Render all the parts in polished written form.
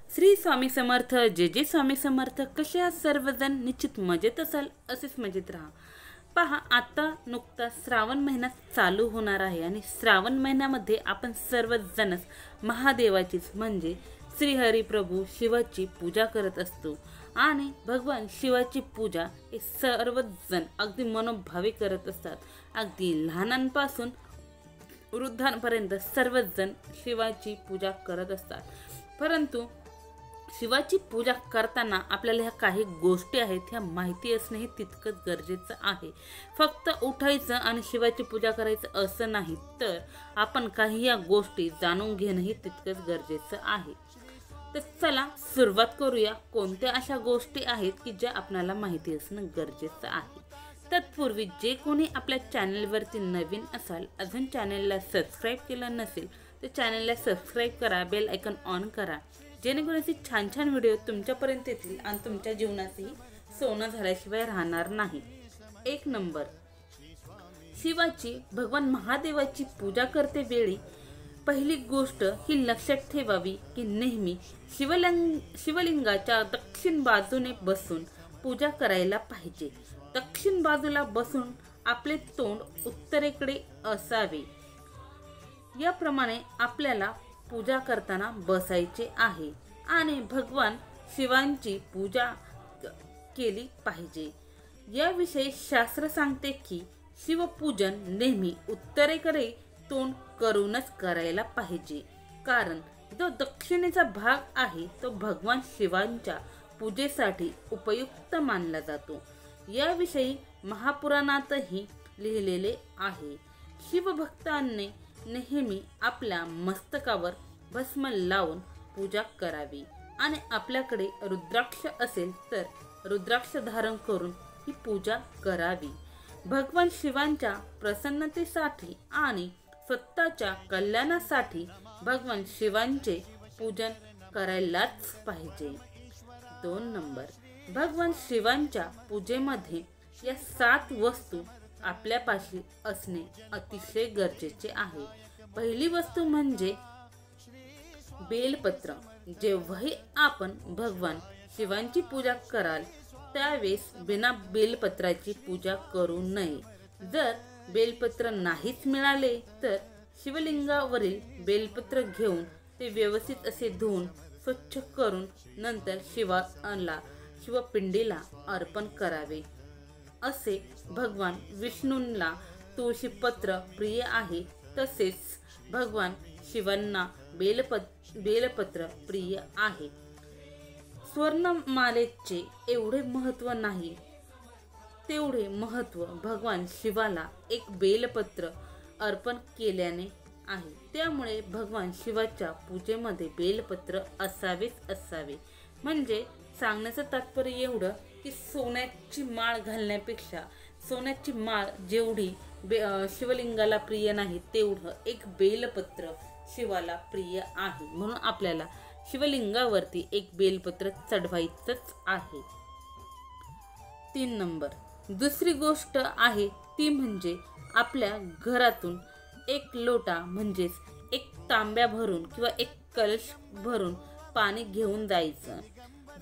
श्री स्वामी समर्थ, जे स्वामी समर्थ. कसे आहात सर्वजण? निश्चित मजेत असाल, असेच मजेत राहा. पहा, आता नुकताच श्रावण महिना चालू होणार आहे आणि श्रावण महिन्यामध्ये आपण सर्वजणच महादेवाचीच म्हणजे श्रीहरी प्रभू शिवाची पूजा करत असतो आणि भगवान शिवाची पूजा हे सर्वजण अगदी मनोभावे करत असतात. अगदी लहानांपासून वृद्धांपर्यंत सर्वजण शिवाची पूजा करत असतात. परंतु शिवाची पूजा करताना आपल्याला ह्या काही गोष्टी आहेत ह्या माहिती असणे हे तितकंच गरजेचं आहे. फक्त उठायचं आणि शिवाची पूजा करायचं असं नाही, तर आपण काही या गोष्टी जाणून घेणंही तितकंच गरजेचं आहे. तर चला सुरुवात करूया. कोणत्या अशा गोष्टी आहेत की ज्या आपल्याला माहिती असणं गरजेचं आहे. तत्पूर्वी जे कोणी आपल्या चॅनलवरती नवीन असाल, अजून चॅनलला सबस्क्राईब केलं नसेल तर चॅनलला सबस्क्राईब करा, बेल आयकॉन ऑन करा, जेणेकरून असे छान छान व्हिडिओ तुमच्यापर्यंत येतील आणि तुमच्या जीवनातही सोनं झाल्याशिवाय राहणार नाही. 1 नंबर, शिवाची भगवान महादेवाची पूजा करते वेळी पहिली गोष्ट ही लक्षात ठेवावी की नेहमी शिवलिंगाच्या दक्षिण बाजूने बसून पूजा करायला पाहिजे. दक्षिण बाजूला बसून आपले तोंड उत्तरेकडे असावे. याप्रमाणे आपल्याला पूजा करताना बसायचे आहे आणि भगवान शिवांची पूजा केली पाहिजे. याविषयी शास्त्र सांगते की शिवपूजन नेहमी उत्तरेकडे तोंड करूनच करायला पाहिजे, कारण जो दक्षिणेचा भाग आहे तो भगवान शिवांच्या पूजेसाठी उपयुक्त मानला जातो. याविषयी महापुराणातही लिहिलेले आहे. शिवभक्तांनी नेहमी आपल्या मस्तकावर भस्म लावून पूजा करावी आणि आपल्याकडे रुद्राक्ष असेल तर रुद्राक्ष धारण करून ही पूजा करावी. भगवान शिवांच्या प्रसन्नतेसाठी आणि स्वतःच्या कल्याणासाठी भगवान शिवांचे पूजन करायलाच पाहिजे. 2 नंबर, भगवान शिवांच्या पूजेमध्ये या 7 वस्तू आपल्यापाशी असणे अतिशय गरजेचे आहे. पहिली वस्तू म्हणजे बेलपत्र. जेव्हाही आपण भगवान शिवांची पूजा कराल त्यावेळेस बिना बेलपत्राची पूजा करू नये. जर बेलपत्र नाहीच मिळाले तर शिवलिंगावरील बेलपत्र घेऊन ते व्यवस्थित असे धुवून स्वच्छ करून नंतर शिवपिंडीला अर्पण करावे. असे भगवान विष्णूंना तुळशीपत्र प्रिय आहे, तसेच भगवान शिवांना बेलपत्र प्रिय आहे. स्वर्णमालेचे एवढे महत्त्व नाही तेवढे महत्त्व भगवान शिवाला एक बेलपत्र अर्पण केल्याने आहे. त्यामुळे भगवान शिवाच्या पूजेमध्ये बेलपत्र असावे. म्हणजे सांगण्याचं तात्पर्य एवढं की सोन्याची माळ घालण्यापेक्षा सोन्याची माळ जेवढी शिवलिंगाला प्रिय नाही तेवढं एक बेलपत्र शिवाला प्रिय आहे. म्हणून आपल्याला शिवलिंगावरती एक बेलपत्र चढवायचंच आहे. 3 नंबर, दुसरी गोष्ट आहे ती म्हणजे आपल्या घरातून एक लोटा म्हणजेच एक तांब्या भरून किंवा एक कलश भरून पाणी घेऊन जायचं.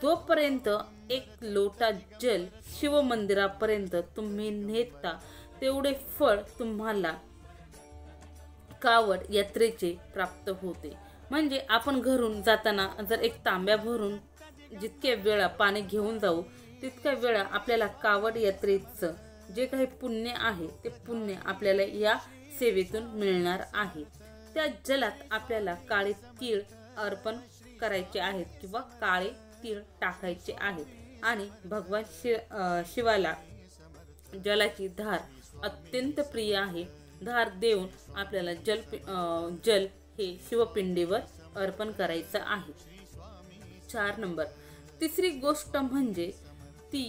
जोपर्यंत एक लोटा जल शिव मंदिरापर्यंत तुम्ही नेता तेवढे फळ तुम्हाला कावड यात्रेचे प्राप्त होते. म्हणजे आपण घरून जाताना जर एक तांब्या भरून जितक्या वेळा पाणी घेऊन जाऊ तितक्या वेळा आपल्याला कावड यात्रेचं जे काही पुण्य आहे ते पुण्य आपल्याला या सेवेतून मिळणार आहे. त्या जलात आपल्याला काळे तीळ अर्पण करायचे आहेत किंवा काळे तीळ टाकायचे आहेत आणि भगवान शिवाला जलाची धार अत्यंत प्रिय आहे. धार देऊन आपल्याला जल हे शिवपिंडीवर अर्पण करायचं आहे. 4 नंबर, तिसरी गोष्ट म्हणजे ती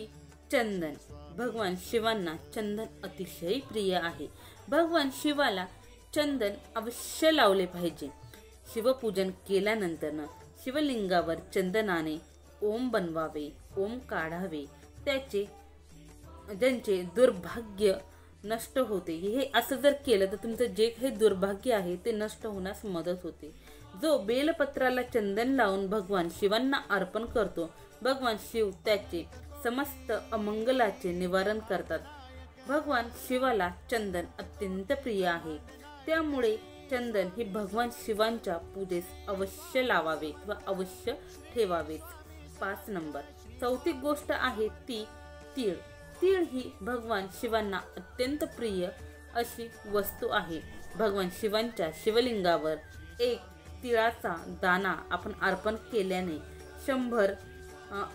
चंदन. भगवान शिवांना चंदन अतिशय प्रिय आहे. भगवान शिवाला चंदन अवश्य लावले पाहिजे. शिवपूजन केल्यानंतर शिवलिंगावर चंदनाने ओम बनवावे, ओम काढावे. ज्यांचे दुर्भाग्य नष्ट होते, हे असं जर केलं तर तुमचं जे काही दुर्भाग्य आहे ते नष्ट होण्यास मदत होते. जो बेलपत्राला चंदन लावून भगवान शिवांना अर्पण करतो, भगवान शिव त्याचे समस्त अमंगलाचे निवारण करतात. भगवान शिवाला चंदन अत्यंत प्रिय आहे. त्यामुळे चंदन हे भगवान शिवांच्या पूजेस अवश्य लावावे व अवश्य ठेवावे. 5 नंबर, चौथी गोष्ट आहे ती तीळ. तीळ ही भगवान शिवांना अत्यंत प्रिय अशी वस्तू आहे. भगवान शिवांच्या शिवलिंगावर एक तिळाचा दाना आपण अर्पण केल्याने 100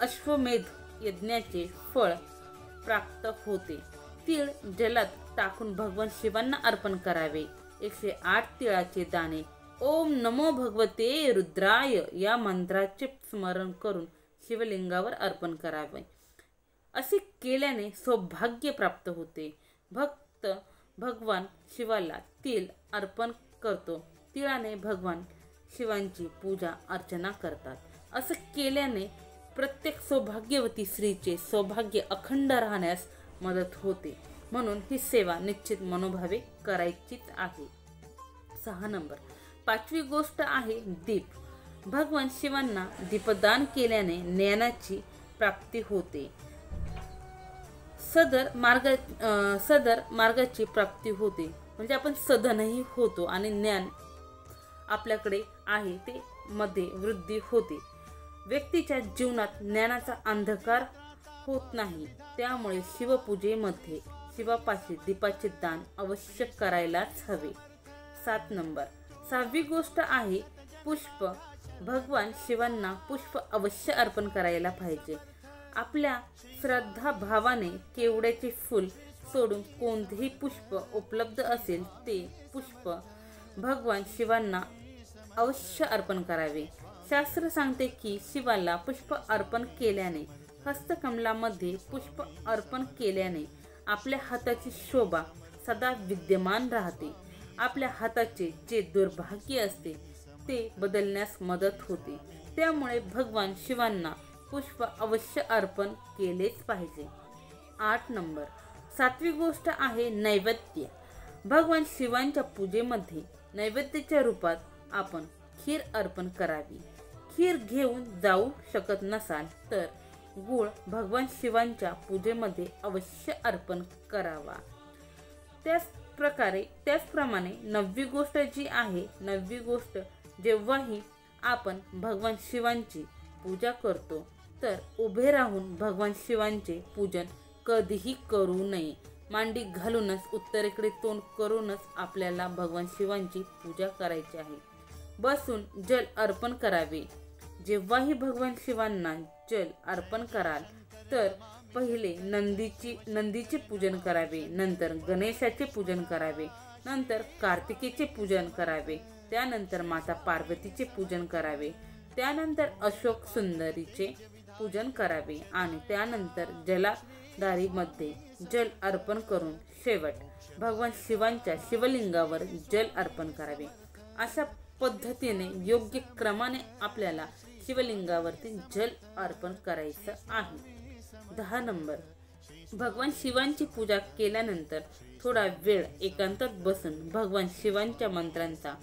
अश्वमेध यज्ञाचे फळ प्राप्त होते. तीळ जलात टाकून भगवान शिवांना अर्पण करावे. 108 तिळाचे दाणे ओम नमो भगवते रुद्राय या मंत्राचे स्मरण करून शिवलिंगावर अर्पण करावे. असे केल्याने सौभाग्य प्राप्त होते. भक्त भगवान शिवाला तीळ अर्पण करतो. तिळाने भगवान शिवांची पूजा अर्चना करतात. असं केल्याने प्रत्येक सौभाग्यवती स्त्रीचे सौभाग्य अखंड राहण्यास मदत होते. म्हणून ही सेवा निश्चित मनोभावे करायचीच आहे. 6 नंबर, 5वी गोष्ट आहे दीप. भगवान शिवांना दीपदान केल्याने ज्ञानाची प्राप्ती होते. सदर मार्गाची प्राप्ती होते म्हणजे आपण सधनही होतो आणि ज्ञान आपल्याकडे आहे ते मध्ये वृद्धी होते. व्यक्तीच्या जीवनात ज्ञानाचा अंधकार होत नाही. त्यामुळे शिवपूजेमध्ये शिवापाशी दीपाचे दान अवश्य करायलाच हवे. 7 नंबर, 6वी गोष्ट आहे पुष्प. भगवान शिवांना पुष्प अवश्य अर्पण करायला पाहिजे. आपल्या श्रद्धा भावाने केवड्याचे फूल सोडून कोणतेही पुष्प उपलब्ध असेल ते पुष्प भगवान शिवांना अवश्य अर्पण करावे. शास्त्र सांगते की शिवाला पुष्प अर्पण केल्याने, हस्तकमलामध्ये पुष्प अर्पण केल्याने आपल्या हाताची शोभा सदा विद्यमान राहते. आपल्या हाताचे जे दुर्भाग्य असते ते बदलण्यास मदत होते. त्यामुळे भगवान शिवांना पुष्प अवश्य अर्पण केलेच पाहिजे. 8 नंबर, 7वी गोष्ट आहे नैवेद्य. भगवान शिवांच्या पूजेमध्ये नैवेद्याच्या रूपात आपण खीर अर्पण करावी. खीर घेऊन जाऊ शकत नसाल तर गूळ भगवान शिवांच्या पूजेमध्ये अवश्य अर्पण करावा. त्याचप्रमाणे 9वी गोष्ट जी आहे, 9वी गोष्ट जेव्हाही आपण भगवान शिवांची पूजा करतो तर उभे राहून भगवान शिवांचे पूजन कधीही करू नये. मांडी घालूनच उत्तरेकडे तोंड करूनच आपल्याला भगवान शिवांची पूजा करायची आहे. बसून जल अर्पण करावे. जेव्हाही भगवान शिवांना जल अर्पण कराल तर पहिले नंदीचे पूजन करावे, नंतर गणेशाचे पूजन करावे, नंतर कार्तिकेचे पूजन करावे, त्यानंतर माता पार्वतीचे पूजन करावे, त्यानंतर अशोक सुंदरीचे पूजन करावे आणि त्यानंतर जलाधारीमध्ये जल अर्पण करून शेवट भगवान शिवांच्या शिवलिंगावर जल अर्पण करावे. अशा पद्धतीने योग्य क्रमाने आपल्याला शिवलिंगावरती जल अर्पण करायचं आहे. 10 नंबर, भगवान शिवांची पूजा केल्यानंतर थोडा वेळ एकांतात बसून भगवान शिवांच्या मंत्रांचा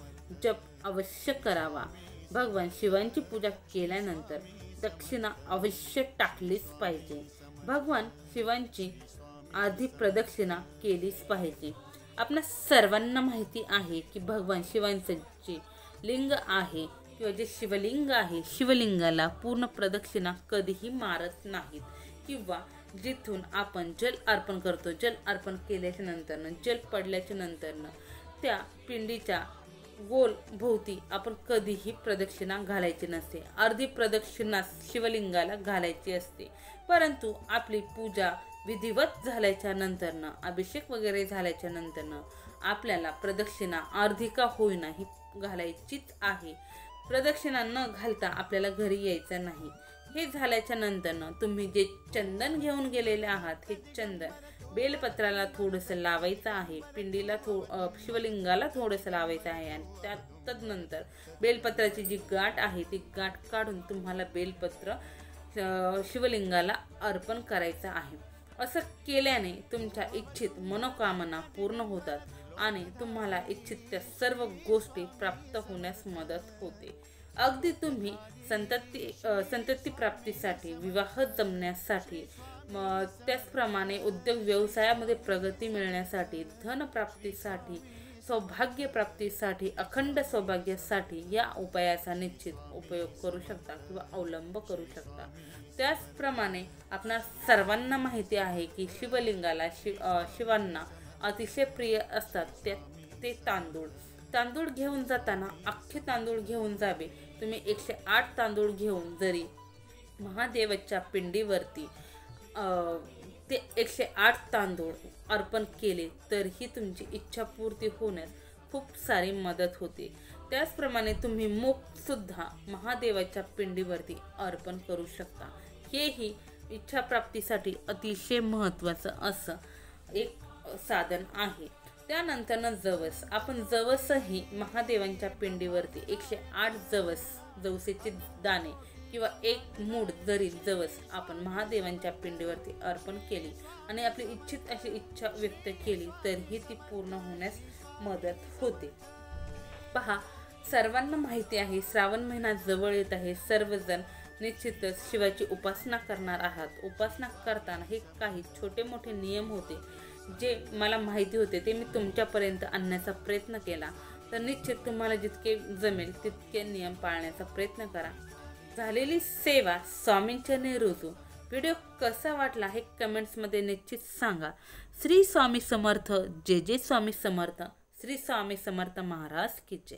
जप अवश्य करावा. भगवान शिवांची पूजा केल्यानंतर दक्षिणा अवश्य टाकलीच पाहिजे. भगवान शिवांची आधी प्रदक्षिणा केलीच पाहिजे. आपल्या सर्वांना माहिती आहे की भगवान शिवांचे जे लिंग आहे किंवा जे शिवलिंग आहे, शिवलिंगाला पूर्ण प्रदक्षिणा कधीही मारत नाहीत किंवा जिथून आपण जल अर्पण करतो, जल अर्पण केल्याच्या नंतरनं, जल पडल्याच्या नंतरनं त्या पिंडीच्या गोल भोवती आपण कधीही प्रदक्षिणा घालायची नसते. अर्धी प्रदक्षिणा शिवलिंगाला घालायची असते. परंतु आपली पूजा विधिवत झाल्याच्या नंतरनं, अभिषेक वगैरे झाल्याच्या नंतरनं आपल्याला प्रदक्षिणा अर्धी का होईना ही घालायचीच आहे. प्रदक्षिणा न घालता आपल्याला घरी यायचं नाही. हे झाल्याच्या नंतरनं तुम्ही जे चंदन घेऊन गेलेले आहात हे चंदन बेलपत्राला थोडंसं लावायचं आहे, पिंडीला शिवलिंगाला थोडंसं लावायचं आहे आणि तदनंतर बेलपत्राची जी गाठ आहे ती गाठ काढून तुम्हाला बेलपत्र शिवलिंगाला अर्पण करायचं आहे. असं केल्याने तुमच्या इच्छित मनोकामना पूर्ण होतात. आणि तुम्हाला इच्छित त्या सर्व गोष्टी प्राप्त होण्यास मदत होते. अगदी तुम्ही संतती प्राप्तीसाठी, विवाह जमण्यासाठी, त्याचप्रमाणे उद्योग व्यवसायामध्ये प्रगती मिळण्यासाठी, धन प्राप्तीसाठी, सौभाग्य प्राप्तीसाठी, अखंड सौभाग्यासाठी या उपायाचा निश्चित उपयोग करू शकता किंवा अवलंब करू शकता. त्याचप्रमाणे आपणा सर्वांना माहिती आहे की शिवलिंगाला शिवांना अतिशय प्रिय असतात ते तांदूळ घेऊन जाताना अख्खे तांदूळ घेऊन जावे. तुम्ही 108 तांदूळ घेऊन जरी महादेवाच्या पिंडीवरती ते 108 तांदूळ अर्पण केले तर ही तुमची इच्छा पूर्ती होण्यास खूप सारी मदत होते. त्याचप्रमाणे तुम्ही मूग सुद्धा महादेवाच्या पिंडीवरती अर्पण करू शकता. हेही इच्छा प्राप्तीसाठी अतिशय महत्त्वाचं असं एक साधन आहे. त्यानंतर जवस, आपण जवसही महादेवांच्या पिंडीवरती 108 जवसेचे दाणे किंवा 1 मूठ जरी जवस आपण महादेवांच्या पिंडीवरती अर्पण केली आणि आपली इच्छित अशी इच्छा व्यक्त केली तर ही ती पूर्ण होण्यास मदत होते. पहा, सर्वांना माहिती आहे श्रावण महिना जवळ येत आहे. सर्वजण निश्चितच शिवाची उपासना करणार आहात. उपासना करताना हे काही छोटे मोठे नियम होते जे मला माहिती होते ते मी तुमच्यापर्यंत आणण्याचा प्रयत्न केला. तर निश्चित तुम्हाला जितके जमेल तितके नियम पाळण्याचा प्रयत्न करा. झालेली सेवा स्वामींचरणी रुजू. व्हिडिओ कसा वाटला हे कमेंट्समध्ये निश्चित सांगा. श्री स्वामी समर्थ. जय जय स्वामी समर्थ. श्री स्वामी समर्थ महाराज की जय.